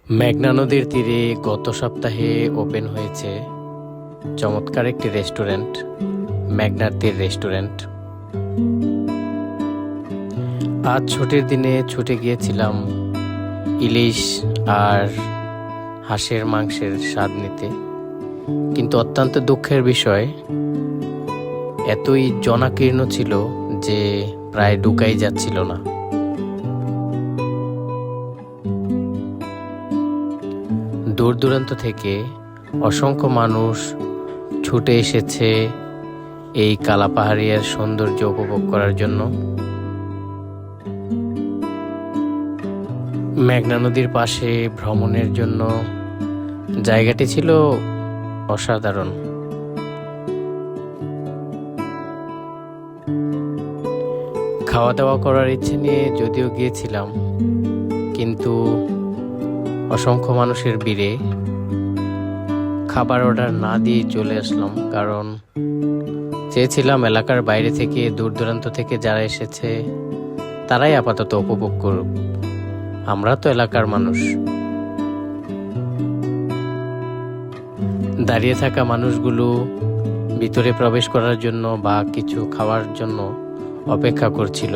মেঘনা নদীর তীরে গত সপ্তাহে ওপেন হয়েছে চমৎকার একটি রেস্টুরেন্ট, মেঘনার তীর রেস্টুরেন্ট। আজ ছুটির দিনে ছুটে গিয়েছিলাম ইলিশ আর হাঁসের মাংসের স্বাদ নিতে, কিন্তু অত্যন্ত দুঃখের বিষয় এতই জনাকীর্ণ ছিল যে প্রায় ঢুকাই যাচ্ছিল না। দূর দূরান্ত থেকে অসংখ্য মানুষ ছুটে এসেছে এই কালাপাহাড়িয়ার সৌন্দর্য উপভোগ করার জন্য। মেঘনা নদীর পাশে ভ্রমণের জন্য জায়গাটি ছিল অসাধারণ। খাওয়া দাওয়া করার ইচ্ছে নিয়ে যদিও গিয়েছিলাম, কিন্তু অসংখ্য মানুষের ভিড়ে খাবার অর্ডার না দিয়ে চলে আসলাম, কারণ চেয়েছিলাম এলাকার বাইরে থেকে দূর দূরান্ত থেকে যারা এসেছে তারাই আপাতত উপভোগ করুক, আমরা তো এলাকার মানুষ। দাঁড়িয়ে থাকা মানুষগুলো ভিতরে প্রবেশ করার জন্য বা কিছু খাওয়ার জন্য অপেক্ষা করছিল।